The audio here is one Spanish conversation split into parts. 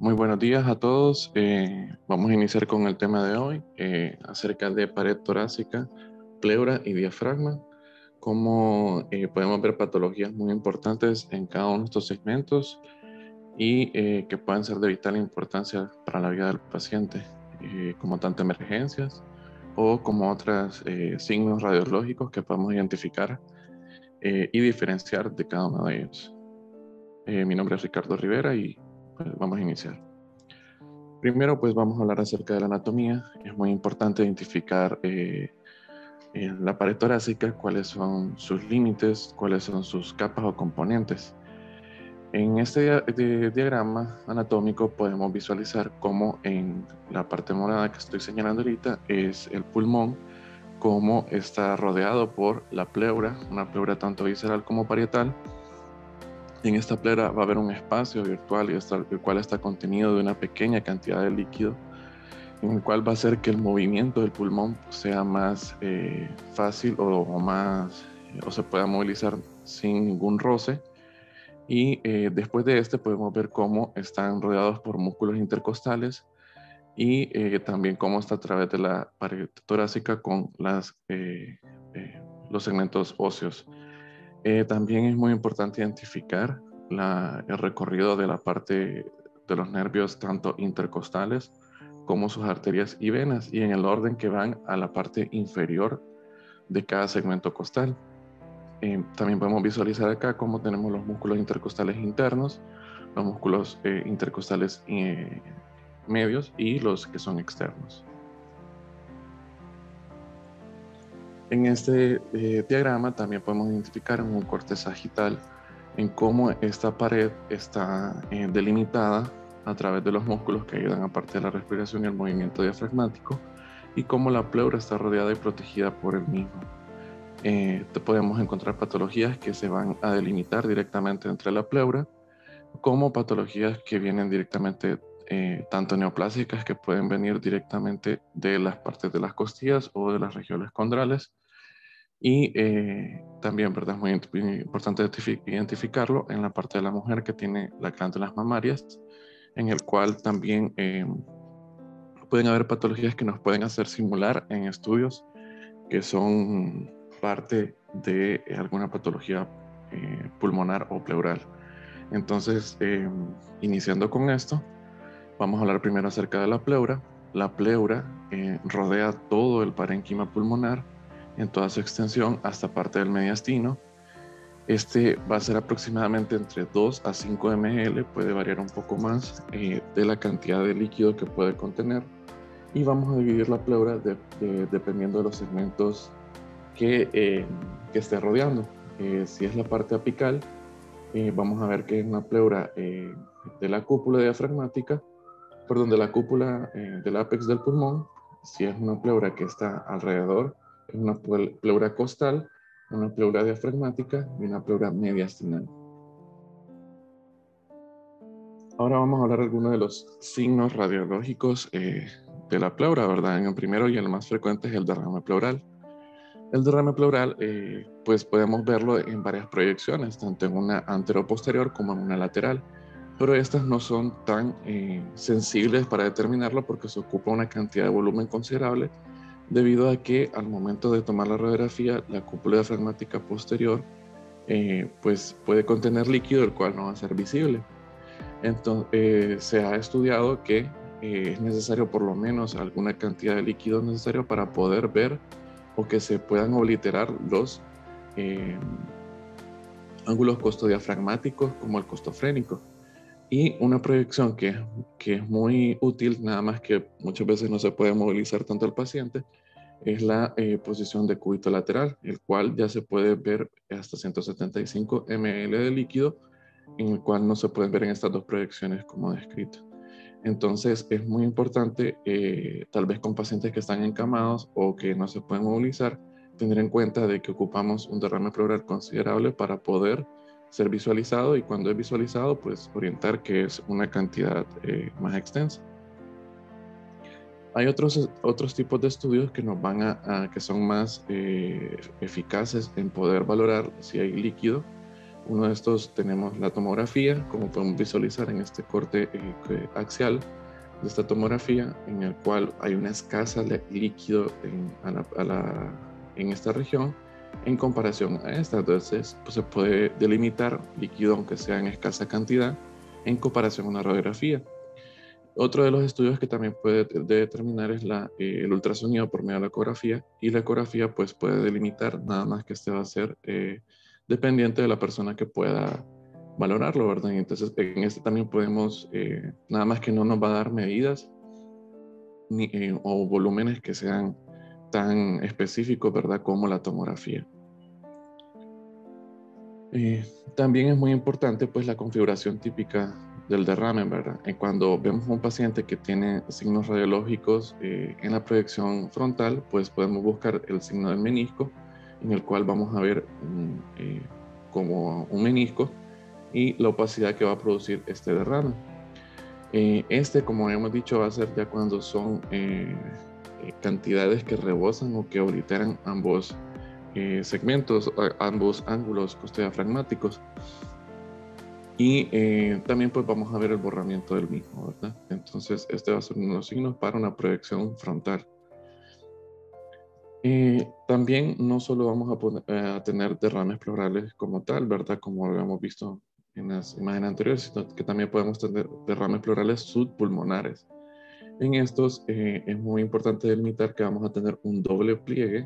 Muy buenos días a todos. Vamos a iniciar con el tema de hoy acerca de pared torácica, pleura y diafragma. Cómo podemos ver patologías muy importantes en cada uno de estos segmentos y que pueden ser de vital importancia para la vida del paciente, como tanto emergencias o como otros signos radiológicos que podemos identificar y diferenciar de cada uno de ellos. Mi nombre es Ricardo Rivera y pues, vamos a iniciar. Primero, pues vamos a hablar acerca de la anatomía. Es muy importante identificar la pared torácica, cuáles son sus límites, cuáles son sus capas o componentes. En este diagrama anatómico podemos visualizar cómo en la parte morada que estoy señalando ahorita es el pulmón, cómo está rodeado por la pleura, una pleura tanto visceral como parietal. En esta pleura va a haber un espacio virtual el cual está contenido de una pequeña cantidad de líquido, en el cual va a hacer que el movimiento del pulmón sea más fácil o se pueda movilizar sin ningún roce. Y después de este podemos ver cómo están rodeados por músculos intercostales y también cómo está a través de la pared torácica con los segmentos óseos. También es muy importante identificar el recorrido de la parte de los nervios, tanto intercostales como sus arterias y venas, y en el orden que van a la parte inferior de cada segmento costal. También podemos visualizar acá cómo tenemos los músculos intercostales internos, los músculos intercostales medios y los que son externos. En este diagrama también podemos identificar en un corte sagital en cómo esta pared está delimitada a través de los músculos que ayudan a partir de la respiración y el movimiento diafragmático, y cómo la pleura está rodeada y protegida por el mismo. Podemos encontrar patologías que se van a delimitar directamente entre la pleura, como patologías que vienen directamente, tanto neoplásicas, que pueden venir directamente de las partes de las costillas o de las regiones condrales. Y también, ¿verdad? Es muy importante identificarlo en la parte de la mujer que tiene las glándulas mamarias, en el cual también pueden haber patologías que nos pueden hacer simular en estudios que son parte de alguna patología pulmonar o pleural. Entonces, iniciando con esto, vamos a hablar primero acerca de la pleura. La pleura rodea todo el parénquima pulmonar en toda su extensión hasta parte del mediastino. Este va a ser aproximadamente entre 2 a 5 ml, puede variar un poco más de la cantidad de líquido que puede contener. Y vamos a dividir la pleura dependiendo de los segmentos que esté rodeando. Si es la parte apical, vamos a ver que es una pleura de la cúpula diafragmática, perdón, de la cúpula del ápex del pulmón. Si es una pleura que está alrededor, es una pleura costal, una pleura diafragmática y una pleura mediastinal. Ahora vamos a hablar de algunos de los signos radiológicos de la pleura, ¿verdad? En el primero y el más frecuente es el derrame pleural. El derrame pleural, pues podemos verlo en varias proyecciones, tanto en una anteroposterior como en una lateral, pero estas no son tan sensibles para determinarlo porque se ocupa una cantidad de volumen considerable, debido a que al momento de tomar la radiografía, la cúpula diafragmática posterior pues puede contener líquido, el cual no va a ser visible. Entonces, se ha estudiado que es necesario por lo menos alguna cantidad de líquido necesario para poder ver o que se puedan obliterar los ángulos costodiafragmáticos como el costofrénico. Y una proyección que es muy útil, nada más que muchas veces no se puede movilizar tanto el paciente, es la posición de cúbito lateral, el cual ya se puede ver hasta 175 ml de líquido, en el cual no se pueden ver en estas dos proyecciones como descrito. Entonces es muy importante, tal vez con pacientes que están encamados o que no se pueden movilizar, tener en cuenta de que ocupamos un derrame pleural considerable para poder ser visualizado, y cuando es visualizado, pues orientar que es una cantidad más extensa. Hay otros tipos de estudios que nos que son más eficaces en poder valorar si hay líquido, Uno de estos tenemos la tomografía, como podemos visualizar en este corte axial de esta tomografía, en el cual hay una escasa líquido en esta región en comparación a esta. Entonces, pues, se puede delimitar líquido, aunque sea en escasa cantidad, en comparación a una radiografía. Otro de los estudios que también puede determinar es el ultrasonido por medio de la ecografía, y la ecografía pues puede delimitar, nada más que este va a ser dependiente de la persona que pueda valorarlo, ¿verdad? Y entonces en este también podemos, nada más que no nos va a dar medidas o volúmenes que sean tan específicos, ¿verdad? Como la tomografía. También es muy importante pues la configuración típica del derrame, ¿verdad? Cuando vemos a un paciente que tiene signos radiológicos en la proyección frontal, pues podemos buscar el signo del menisco, en el cual vamos a ver como un menisco y la opacidad que va a producir este derrame. Como hemos dicho, va a ser ya cuando son cantidades que rebosan o que obliteran ambos segmentos, ambos ángulos costodiafragmáticos. Y también pues vamos a ver el borramiento del mismo, ¿verdad? Entonces este va a ser uno de los signos para una proyección frontal. También no solo vamos a tener derrames pleurales como tal, ¿verdad? Como lo hemos visto en las imágenes anteriores, sino que también podemos tener derrames pleurales subpulmonares. En estos es muy importante delimitar que vamos a tener un doble pliegue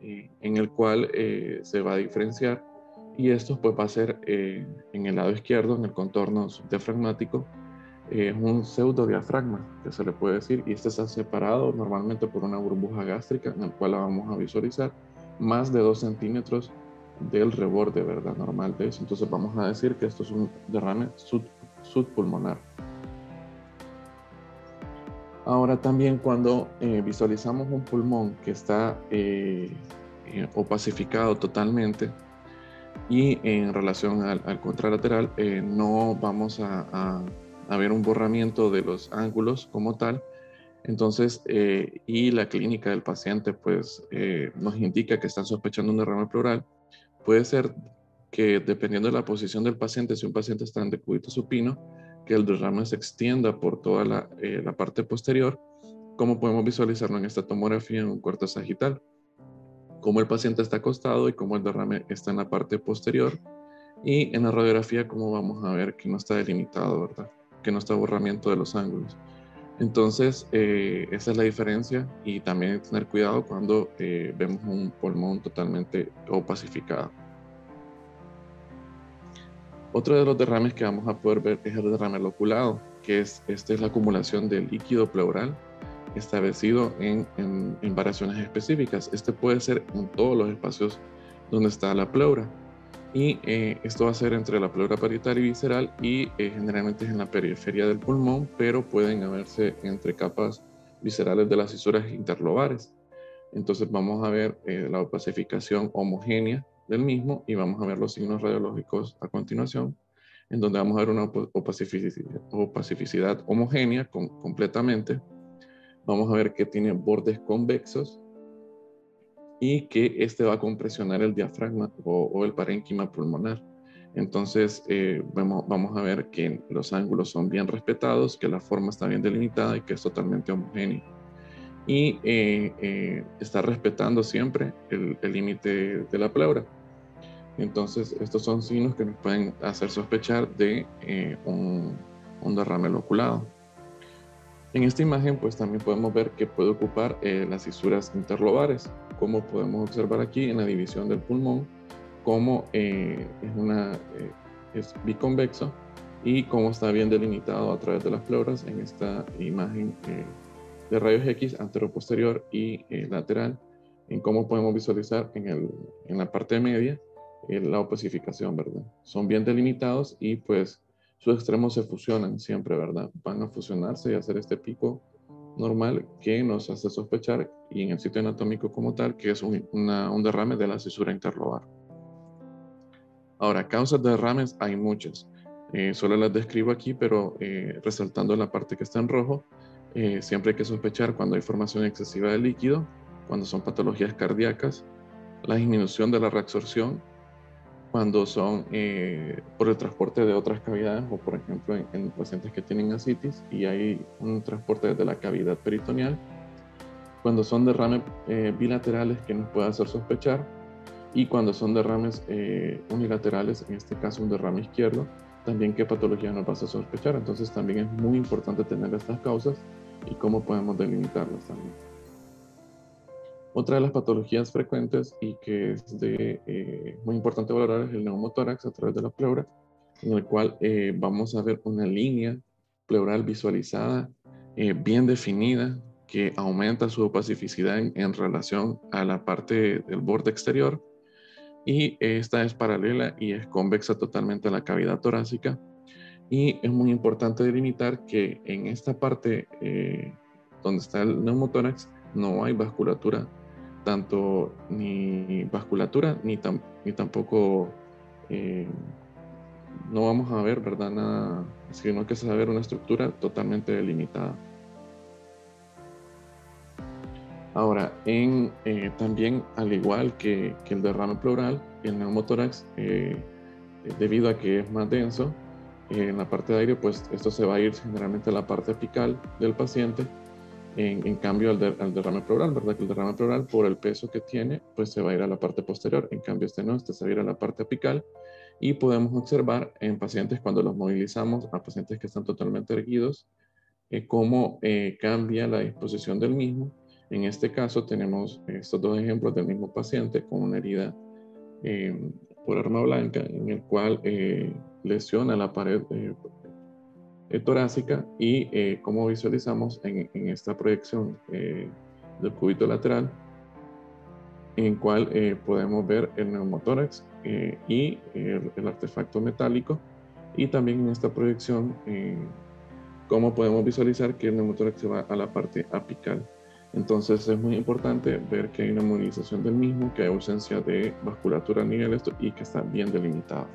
en el cual se va a diferenciar, y esto pues va a ser en el lado izquierdo, en el contorno subdiafragmático, un pseudodiafragma, que se le puede decir, y este está separado normalmente por una burbuja gástrica en el cual la vamos a visualizar más de 2 centímetros del reborde, ¿verdad? Normal de eso. Entonces vamos a decir que esto es un derrame subpulmonar. Ahora también cuando visualizamos un pulmón que está opacificado totalmente y en relación al contralateral, no vamos a ver un borramiento de los ángulos como tal. Entonces, y la clínica del paciente pues nos indica que están sospechando un derrame pleural. Puede ser que dependiendo de la posición del paciente, si un paciente está en decúbito supino, que el derrame se extienda por toda la parte posterior, como podemos visualizarlo en esta tomografía en un corte sagital, como el paciente está acostado y como el derrame está en la parte posterior, y en la radiografía como vamos a ver que no está delimitado, ¿verdad? Que no está borramiento de los ángulos. Entonces, esa es la diferencia, y también tener cuidado cuando vemos un pulmón totalmente opacificado. Otro de los derrames que vamos a poder ver es el derrame loculado, que es la acumulación de líquido pleural establecido en variaciones específicas. Este puede ser en todos los espacios donde está la pleura, y esto va a ser entre la pleura parietal y visceral, y generalmente es en la periferia del pulmón, pero pueden haberse entre capas viscerales de las fisuras interlobares. Entonces vamos a ver la opacificación homogénea del mismo, y vamos a ver los signos radiológicos a continuación, en donde vamos a ver una opacificidad homogénea completamente. Vamos a ver que tiene bordes convexos y que este va a compresionar el diafragma o el parénquima pulmonar. Entonces vamos a ver que los ángulos son bien respetados, que la forma está bien delimitada y que es totalmente homogéneo. Y está respetando siempre el límite de la pleura. Entonces estos son signos que nos pueden hacer sospechar de un derrame loculado. En esta imagen pues también podemos ver que puede ocupar las fisuras interlobares, como podemos observar aquí en la división del pulmón, como es biconvexo, y cómo está bien delimitado a través de las pleuras en esta imagen de rayos X anteroposterior y lateral, en cómo podemos visualizar en la parte media la opacificación, ¿verdad? Son bien delimitados y pues sus extremos se fusionan siempre, ¿verdad? Van a fusionarse y hacer este pico normal que nos hace sospechar, y en el sitio anatómico como tal, que es un derrame de la fisura interlobar. Ahora, causas de derrames hay muchas. Solo las describo aquí, pero resaltando la parte que está en rojo, siempre hay que sospechar cuando hay formación excesiva de líquido, cuando son patologías cardíacas, la disminución de la reabsorción, cuando son por el transporte de otras cavidades o por ejemplo en pacientes que tienen ascitis y hay un transporte desde la cavidad peritoneal, cuando son derrames bilaterales que nos puede hacer sospechar y cuando son derrames unilaterales, en este caso un derrame izquierdo, también qué patología nos va a hacer sospechar. Entonces también es muy importante tener estas causas y cómo podemos delimitarlas también. Otra de las patologías frecuentes y que es muy importante valorar es el neumotórax a través de la pleura, en el cual vamos a ver una línea pleural visualizada, bien definida, que aumenta su opacificidad en relación a la parte del borde exterior, y esta es paralela y es convexa totalmente a la cavidad torácica. Y es muy importante delimitar que en esta parte donde está el neumotórax no hay vasculatura, tanto ni vasculatura ni tampoco no vamos a ver, ¿verdad? Nada, sino que se va a ver una estructura totalmente delimitada. Ahora, también, al igual que el derrame pleural, el neumotórax, debido a que es más denso, en la parte de aire, pues esto se va a ir generalmente a la parte apical del paciente. En cambio, al derrame pleural, ¿verdad? Que el derrame pleural, por el peso que tiene, pues se va a ir a la parte posterior. En cambio, este no, este se va a ir a la parte apical. Y podemos observar en pacientes cuando los movilizamos, a pacientes que están totalmente erguidos, cómo cambia la disposición del mismo. En este caso tenemos estos dos ejemplos del mismo paciente con una herida por arma blanca, en el cual lesiona la pared torácica y como visualizamos en esta proyección del cúbito lateral, en el cual podemos ver el neumotórax y el artefacto metálico, y también en esta proyección cómo podemos visualizar que el neumotórax se va a la parte apical. Entonces es muy importante ver que hay una movilización del mismo, que hay ausencia de vasculatura a nivel esto y que está bien delimitado.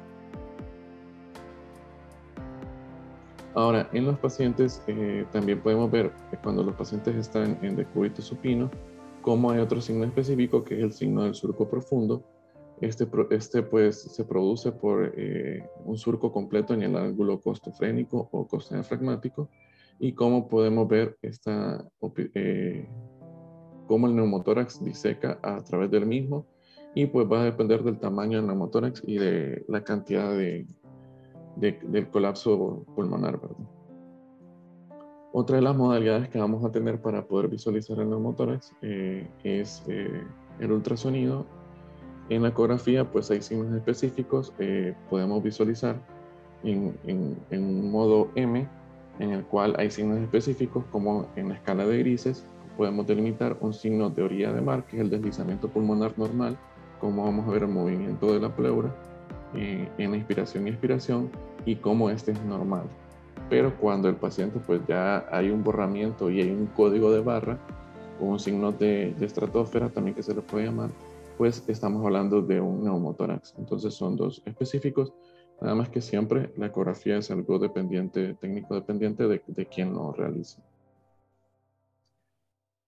Ahora, en los pacientes también podemos ver que cuando los pacientes están en decúbito supino, cómo hay otro signo específico que es el signo del surco profundo. Este pues se produce por un surco completo en el ángulo costofrénico o costodiafragmático, y cómo podemos ver cómo el neumotórax diseca a través del mismo, y pues va a depender del tamaño del neumotórax y de la cantidad del colapso pulmonar, ¿verdad? Otra de las modalidades que vamos a tener para poder visualizar el neumotórax es el ultrasonido. En la ecografía, pues hay signos específicos. Podemos visualizar en un modo M, en el cual hay signos específicos, como en la escala de grises. Podemos delimitar un signo de orilla de mar, que es el deslizamiento pulmonar normal, como vamos a ver el movimiento de la pleura en la inspiración y expiración, y cómo este es normal. Pero cuando el paciente pues ya hay un borramiento y hay un código de barra o un signo de estratosfera también que se le puede llamar, pues estamos hablando de un neumotórax. Entonces son dos específicos, nada más que siempre la ecografía es algo dependiente, técnico dependiente de quien lo realice.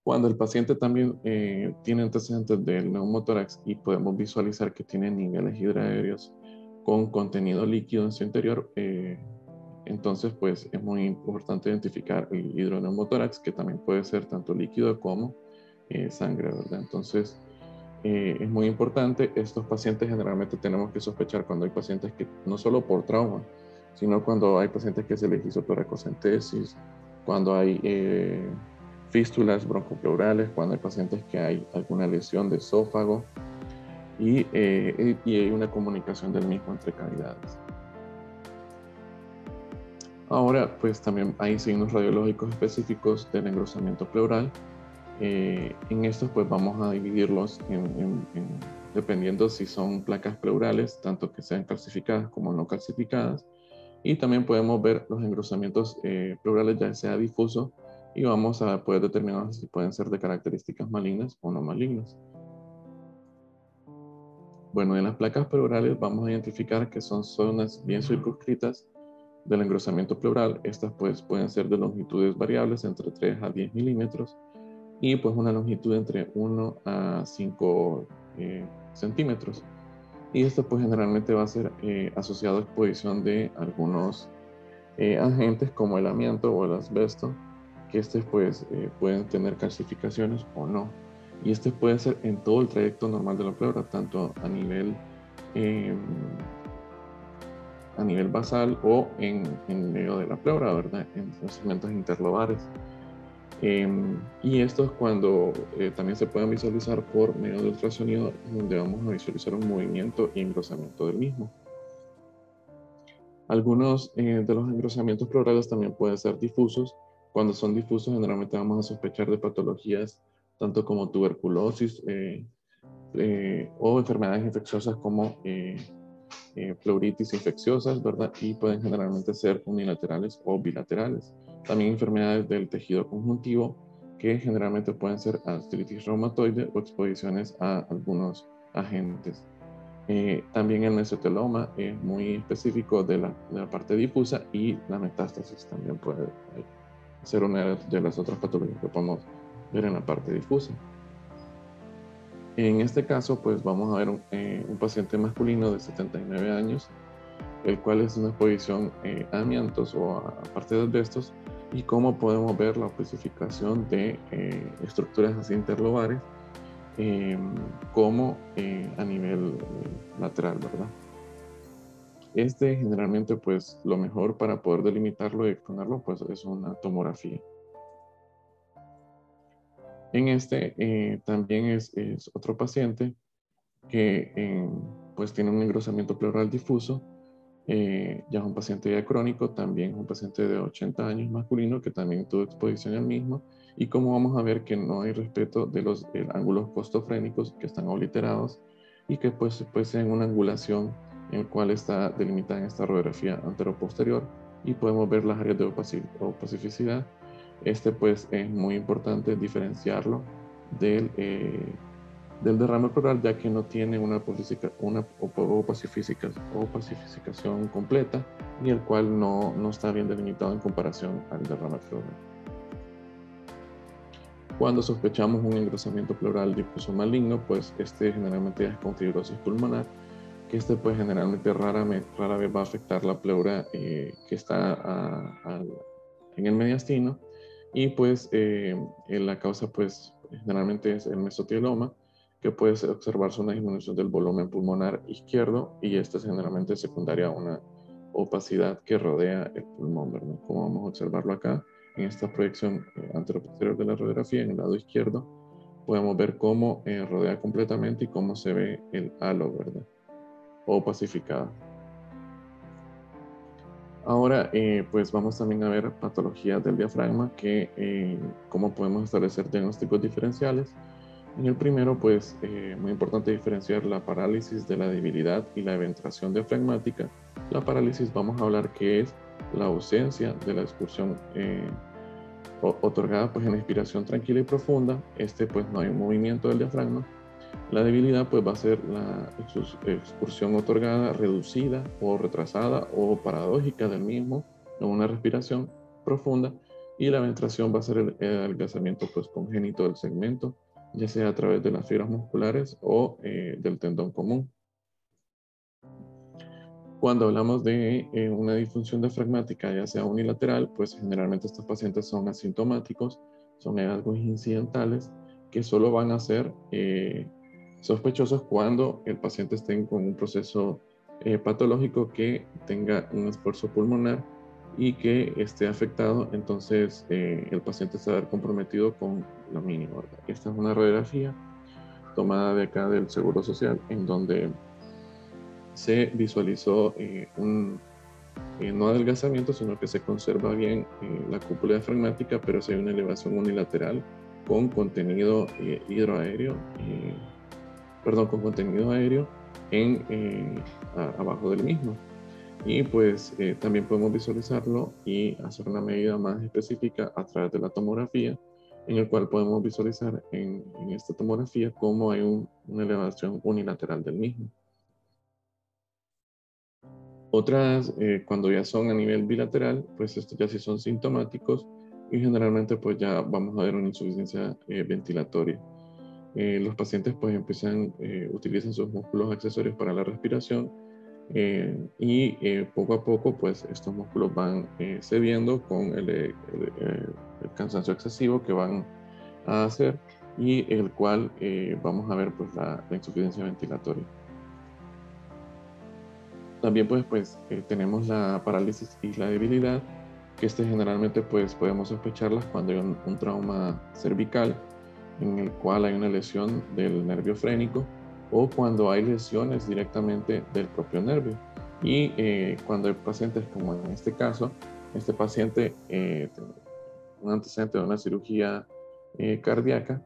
Cuando el paciente también tiene antecedentes del neumotórax y podemos visualizar que tiene niveles hidraéreos con contenido líquido en su interior, entonces pues es muy importante identificar el hidroneumotórax, que también puede ser tanto líquido como sangre, ¿verdad? Entonces es muy importante. Estos pacientes generalmente tenemos que sospechar cuando hay pacientes que no solo por trauma, sino cuando hay pacientes que se les hizo toracocentesis, cuando hay fístulas broncopleurales, cuando hay pacientes que hay alguna lesión de esófago y hay una comunicación del mismo entre cavidades. Ahora, pues también hay signos radiológicos específicos del engrosamiento pleural. En estos, pues vamos a dividirlos dependiendo si son placas pleurales, tanto que sean calcificadas como no calcificadas. Y también podemos ver los engrosamientos pleurales, ya sea difuso, y vamos a poder determinar si pueden ser de características malignas o no malignas. Bueno, en las placas pleurales vamos a identificar que son zonas bien circunscritas del engrosamiento pleural. Estas pues pueden ser de longitudes variables entre 3 a 10 milímetros y pues una longitud entre 1 a 5 centímetros. Y esto pues generalmente va a ser asociado a exposición de algunos agentes como el amianto o el asbesto, que pues pueden tener calcificaciones o no. Y este puede ser en todo el trayecto normal de la pleura, tanto eh, a nivel basal o en medio de la pleura, ¿verdad? En los segmentos interlobares. Y esto es cuando también se pueden visualizar por medio del ultrasonido, donde vamos a visualizar un movimiento y engrosamiento del mismo. Algunos de los engrosamientos pleurales también pueden ser difusos. Cuando son difusos, generalmente vamos a sospechar de patologías tanto como tuberculosis o enfermedades infecciosas como pleuritis infecciosas, ¿verdad? Y pueden generalmente ser unilaterales o bilaterales. También enfermedades del tejido conjuntivo que generalmente pueden ser artritis reumatoide o exposiciones a algunos agentes. También el mesoteloma es muy específico de la parte difusa, y la metástasis también puede ser una de las otras patologías que podemos ver en la parte difusa. En este caso, pues vamos a ver un paciente masculino de 79 años, el cual es una exposición a amiantos o a partes de estos, y cómo podemos ver la especificación de estructuras así interlobares como a nivel lateral, ¿verdad? Generalmente, pues lo mejor para poder delimitarlo y exponerlo, pues es una tomografía. En también es otro paciente que pues tiene un engrosamiento pleural difuso. Ya es un paciente ya crónico, también es un paciente de 80 años masculino que también tuvo exposición al mismo, y como vamos a ver que no hay respeto de los ángulos costofrénicos que están obliterados, y que pues en una angulación en el cual está delimitada en esta radiografía anteroposterior, y podemos ver las áreas de opacificidad. Pues es muy importante diferenciarlo del derrame pleural, ya que no tiene una opacificación completa, y el cual no está bien delimitado en comparación al derrame pleural. Cuando sospechamos un engrosamiento pleural difuso maligno, pues generalmente es con fibrosis pulmonar, que pues generalmente rara vez va a afectar la pleura que está en el mediastino, y pues la causa pues generalmente es el mesotieloma, que puede observarse una disminución del volumen pulmonar izquierdo, y esta es generalmente secundaria a una opacidad que rodea el pulmón, ¿verdad? Como vamos a observarlo acá en esta proyección anteroposterior de la radiografía, en el lado izquierdo, podemos ver cómo rodea completamente y cómo se ve el halo, ¿verdad? Opacificada. Ahora, pues vamos también a ver patologías del diafragma, cómo podemos establecer diagnósticos diferenciales. En el primero, pues muy importante diferenciar la parálisis de la debilidad y la eventración diafragmática. La parálisis, vamos a hablar que es la ausencia de la expulsión otorgada pues en expiración tranquila y profunda. Pues no hay un movimiento del diafragma. La debilidad pues va a ser la expulsión otorgada reducida o retrasada o paradójica del mismo en una respiración profunda, y la ventración va a ser el adelgazamiento pues congénito del segmento, ya sea a través de las fibras musculares o del tendón común. Cuando hablamos de una disfunción diafragmática, ya sea unilateral, pues generalmente estos pacientes son asintomáticos, son hallazgos incidentales que solo van a ser sospechosos cuando el paciente esté con un proceso patológico que tenga un esfuerzo pulmonar y que esté afectado. Entonces el paciente está comprometido con lo mínimo, ¿verdad? Esta es una radiografía tomada de acá del Seguro Social, en donde se visualizó no adelgazamiento, sino que se conserva bien la cúpula diafragmática, pero sí hay una elevación unilateral con contenido hidroaéreo, con contenido aéreo abajo del mismo. Y pues también podemos visualizarlo y hacer una medida más específica a través de la tomografía, en el cual podemos visualizar en esta tomografía cómo hay una elevación unilateral del mismo. Otras, cuando ya son a nivel bilateral, pues estos ya sí son sintomáticos, y generalmente pues ya vamos a ver una insuficiencia ventilatoria. los pacientes pues utilizan sus músculos accesorios para la respiración y poco a poco pues estos músculos van cediendo con el cansancio excesivo que van a hacer y el cual vamos a ver pues la insuficiencia ventilatoria. También pues tenemos la parálisis y la debilidad, que generalmente pues podemos sospecharlas cuando hay un trauma cervical en el cual hay una lesión del nervio frénico o cuando hay lesiones directamente del propio nervio. Y cuando hay pacientes como en este caso, este paciente un antecedente de una cirugía cardíaca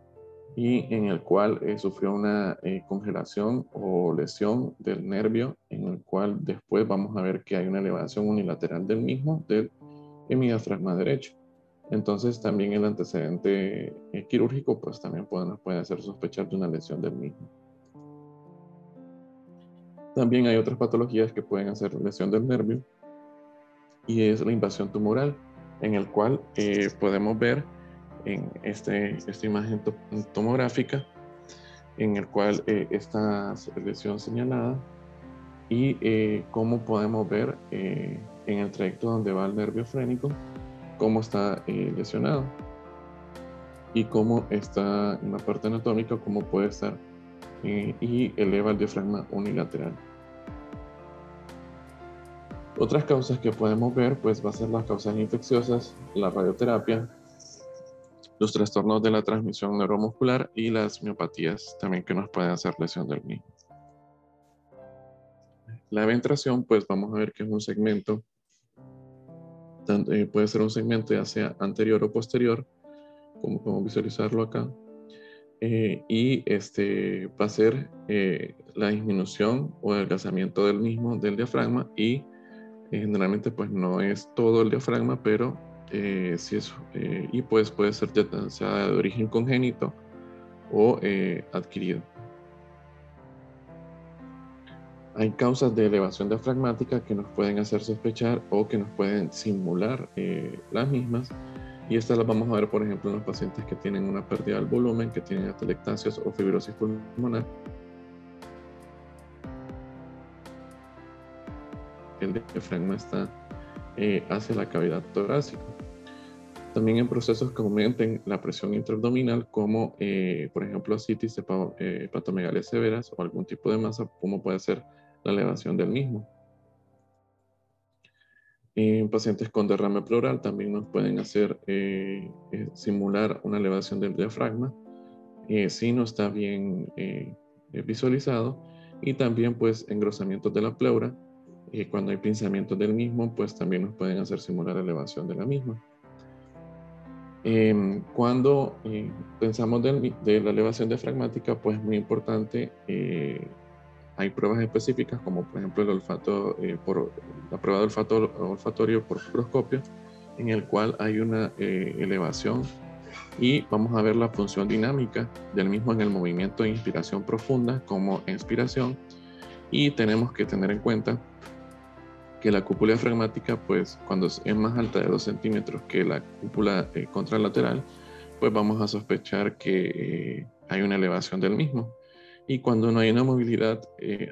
y en el cual sufrió una congelación o lesión del nervio, en el cual después vamos a ver que hay una elevación unilateral del mismo, del hemidiafragma derecho. Entonces también el antecedente quirúrgico pues también nos puede hacer sospechar de una lesión del mismo. También hay otras patologías que pueden hacer lesión del nervio y es la invasión tumoral, en el cual podemos ver en esta imagen tomográfica en el cual esta lesión señalada y cómo podemos ver en el trayecto donde va el nervio frénico cómo está lesionado y cómo está en la parte anatómica, cómo puede estar y eleva el diafragma unilateral. Otras causas que podemos ver pues va a ser las causas infecciosas, la radioterapia, los trastornos de la transmisión neuromuscular y las miopatías también que nos pueden hacer lesión del mismo. La ventración, pues vamos a ver que es un segmento, puede ser un segmento ya sea anterior o posterior, como podemos visualizarlo acá, y va a ser la disminución o adelgazamiento del mismo, del diafragma, y generalmente pues no es todo el diafragma, pero sí es, y pues puede ser ya sea de origen congénito o adquirido. Hay causas de elevación diafragmática que nos pueden hacer sospechar o que nos pueden simular las mismas. Y estas las vamos a ver, por ejemplo, en los pacientes que tienen una pérdida del volumen, que tienen atelectasias o fibrosis pulmonar. El diafragma está hacia la cavidad torácica. También en procesos que aumenten la presión intraabdominal, como por ejemplo ascitis, hepatomegalia severas o algún tipo de masa, como puede ser la elevación del mismo. En pacientes con derrame pleural también nos pueden hacer simular una elevación del diafragma si no está bien visualizado, y también pues engrosamientos de la pleura. Cuando hay pinzamientos del mismo, pues también nos pueden hacer simular elevación de la misma. Cuando pensamos de la elevación diafragmática, pues es muy importante. Hay pruebas específicas, como por ejemplo el olfato, la prueba de olfato olfatorio por microscopio, en el cual hay una elevación y vamos a ver la función dinámica del mismo en el movimiento de inspiración profunda como expiración. Y tenemos que tener en cuenta que la cúpula diafragmática, pues cuando es más alta de 2 centímetros que la cúpula contralateral, pues vamos a sospechar que hay una elevación del mismo. Y cuando no hay una movilidad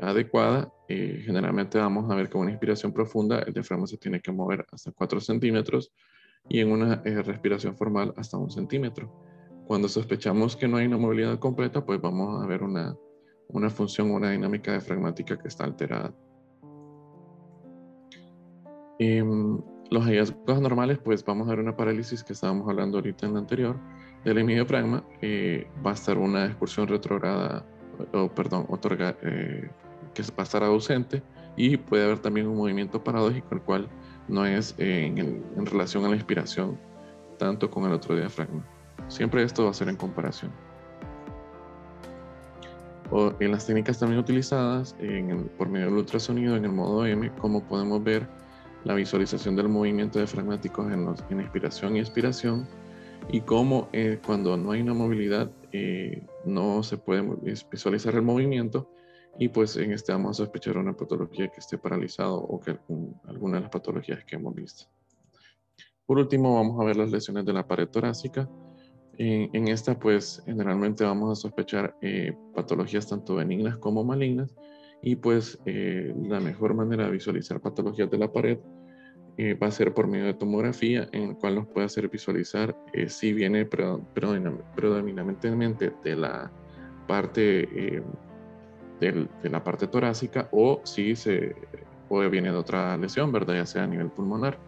adecuada, generalmente vamos a ver que con una inspiración profunda el diafragma se tiene que mover hasta 4 centímetros y en una respiración formal hasta 1 centímetro. Cuando sospechamos que no hay una movilidad completa, pues vamos a ver una función, una dinámica diafragmática que está alterada. Los hallazgos anormales, pues vamos a ver una parálisis que estábamos hablando ahorita en la anterior, del hemidiafragma. Va a estar una excursión retrógrada, que va a estar ausente, y puede haber también un movimiento paradójico, el cual no es en relación a la inspiración, tanto con el otro diafragma. Siempre esto va a ser en comparación. En las técnicas también utilizadas por medio del ultrasonido en el modo M, como podemos ver la visualización del movimiento diafragmático en expiración y expiración, y cómo cuando no hay una movilidad no se puede visualizar el movimiento, y pues en este vamos a sospechar una patología que esté paralizado o que alguna de las patologías que hemos visto. Por último, vamos a ver las lesiones de la pared torácica, En esta, pues, generalmente vamos a sospechar patologías tanto benignas como malignas, y pues la mejor manera de visualizar patologías de la pared va a ser por medio de tomografía, en el cual nos puede hacer visualizar si viene predominantemente de la parte de la parte torácica, o si o viene de otra lesión, ¿verdad? Ya sea a nivel pulmonar.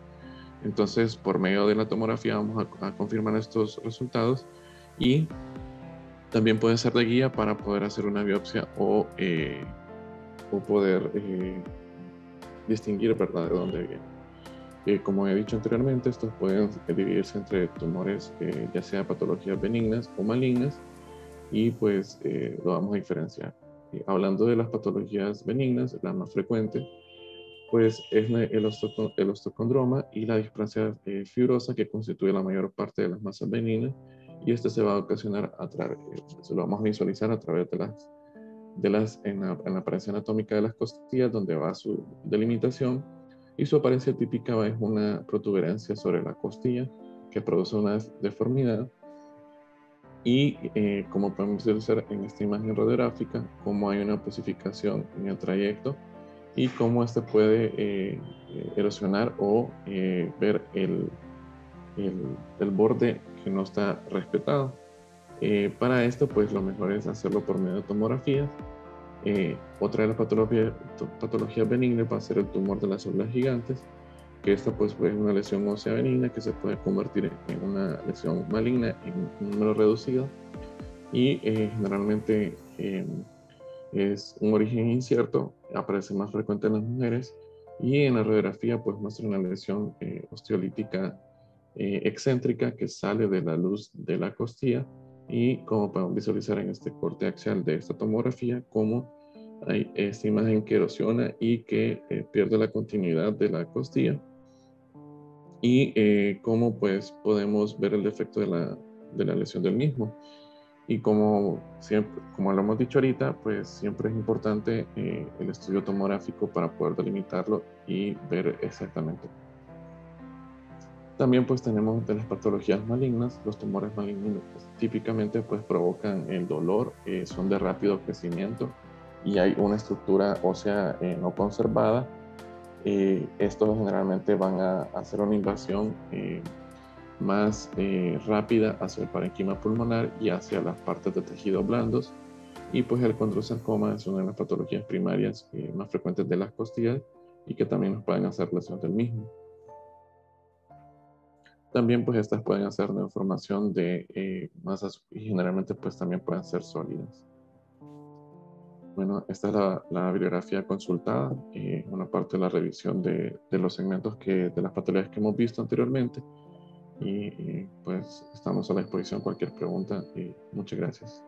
Entonces, por medio de la tomografía vamos a confirmar estos resultados, y también puede ser de guía para poder hacer una biopsia o poder distinguir, ¿verdad?, de dónde viene. Como he dicho anteriormente, estos pueden dividirse entre tumores, ya sea patologías benignas o malignas, y pues lo vamos a diferenciar. Hablando de las patologías benignas, la más frecuente pues es el osteocondroma y la displasia fibrosa, que constituye la mayor parte de las masas benignas, y este se va a ocasionar se lo vamos a visualizar a través en la apariencia anatómica de las costillas, donde va su delimitación, y su apariencia típica es una protuberancia sobre la costilla que produce una deformidad. Y como podemos visualizar en esta imagen radiográfica, cómo hay una posificación en el trayecto, y cómo este puede erosionar o ver el borde que no está respetado. Para esto, pues lo mejor es hacerlo por medio de tomografías. Otra de las patologías benignas va a ser el tumor de las células gigantes, que esta pues es una lesión ósea benigna que se puede convertir en una lesión maligna en un número reducido, y generalmente es un origen incierto, aparece más frecuente en las mujeres, y en la radiografía pues muestra una lesión osteolítica excéntrica que sale de la luz de la costilla, y como podemos visualizar en este corte axial de esta tomografía, cómo hay esta imagen que erosiona y que pierde la continuidad de la costilla, y cómo pues podemos ver el defecto de la lesión del mismo. Y como siempre, como lo hemos dicho ahorita, pues siempre es importante el estudio tomográfico para poder delimitarlo y ver exactamente. También pues tenemos de las patologías malignas. Los tumores malignos pues, típicamente pues provocan el dolor, son de rápido crecimiento, y hay una estructura ósea no conservada. Estos generalmente van a hacer una invasión más rápida hacia el parénquima pulmonar y hacia las partes de tejidos blandos, y pues el condrosarcoma es una de las patologías primarias más frecuentes de las costillas, y que también nos pueden hacer lesión del mismo. También pues estas pueden hacer neoformación de masas, y generalmente pues también pueden ser sólidas. Bueno, esta es la bibliografía consultada, una parte de la revisión de los segmentos de las patologías que hemos visto anteriormente, y pues estamos a la disposición cualquier pregunta, y muchas gracias.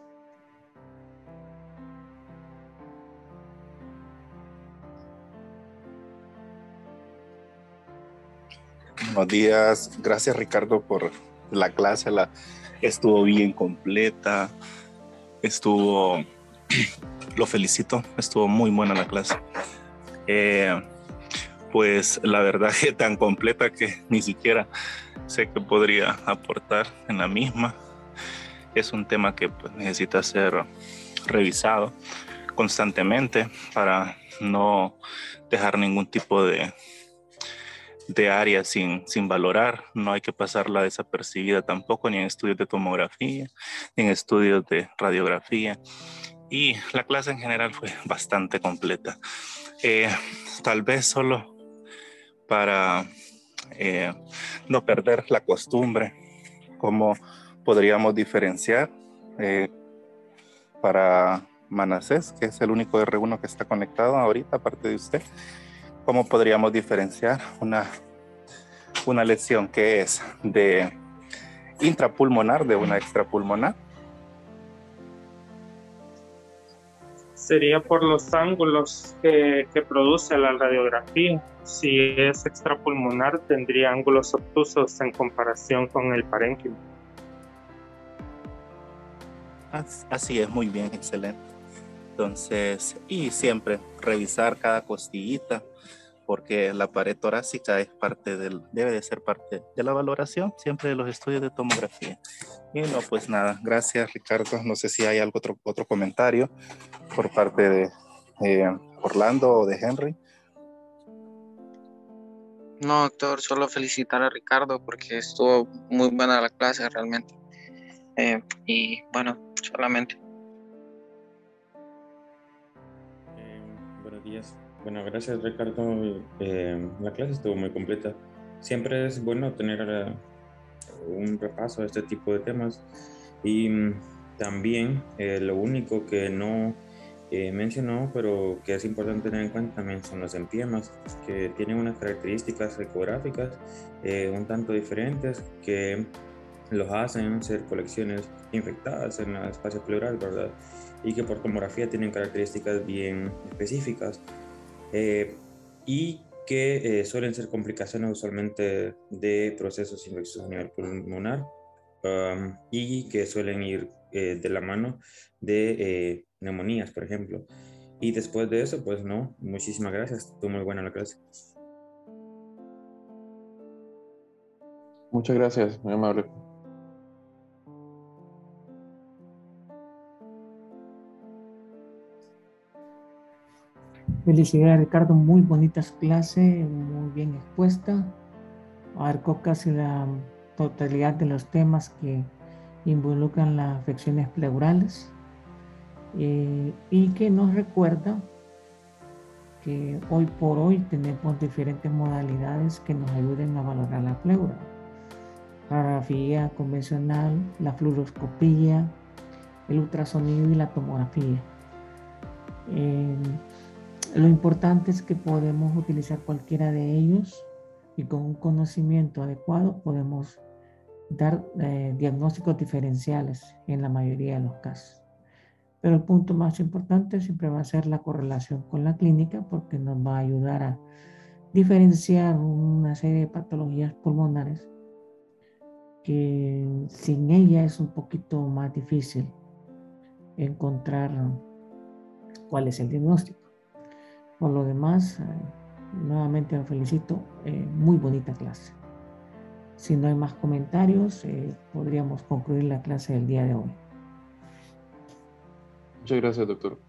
Buenos días, gracias Ricardo por la clase, estuvo bien completa, lo felicito, estuvo muy buena la clase. Pues la verdad que tan completa que ni siquiera sé qué podría aportar en la misma. Es un tema que pues, necesita ser revisado constantemente para no dejar ningún tipo de área sin valorar. No hay que pasarla desapercibida tampoco, ni en estudios de tomografía, ni en estudios de radiografía. Y la clase en general fue bastante completa. Tal vez solo para no perder la costumbre, cómo podríamos diferenciar para Manasés, que es el único R1 que está conectado ahorita, aparte de usted. ¿Cómo podríamos diferenciar una lesión que es de intrapulmonar de una extrapulmonar? Sería por los ángulos que produce la radiografía. Si es extrapulmonar, tendría ángulos obtusos en comparación con el parénquima. Así es, muy bien, excelente. Entonces, y siempre revisar cada costillita porque la pared torácica es debe de ser parte de la valoración siempre de los estudios de tomografía. Y no, pues nada, gracias Ricardo. No sé si hay otro comentario por parte de Orlando o de Henry. No, doctor, solo felicitar a Ricardo porque estuvo muy buena la clase realmente. Y bueno, solamente. Buenos días. Bueno, gracias Ricardo. La clase estuvo muy completa. Siempre es bueno tener un repaso de este tipo de temas. Y también lo único que no mencionó, pero que es importante tener en cuenta también son los empiemas, que tienen unas características ecográficas un tanto diferentes que los hacen ser colecciones infectadas en el espacio pleural, ¿verdad? Y que por tomografía tienen características bien específicas y que suelen ser complicaciones usualmente de procesos infecciosos a nivel pulmonar y que suelen ir de la mano de neumonías, por ejemplo. Y después de eso, pues no, muchísimas gracias, estuvo muy buena la clase. Muchas gracias, muy amable. Felicidades, Ricardo, muy bonitas clases, muy bien expuesta. Abarcó casi la totalidad de los temas que involucran las afecciones pleurales y que nos recuerda que hoy por hoy tenemos diferentes modalidades que nos ayuden a valorar la pleura. Radiografía convencional, la fluoroscopía, el ultrasonido y la tomografía. Lo importante es que podemos utilizar cualquiera de ellos y con un conocimiento adecuado podemos dar diagnósticos diferenciales en la mayoría de los casos. Pero el punto más importante siempre va a ser la correlación con la clínica porque nos va a ayudar a diferenciar una serie de patologías pulmonares que sin ella es un poquito más difícil encontrar cuál es el diagnóstico. Por lo demás, nuevamente me felicito, muy bonita clase. Si no hay más comentarios, podríamos concluir la clase del día de hoy. Muchas gracias, doctor.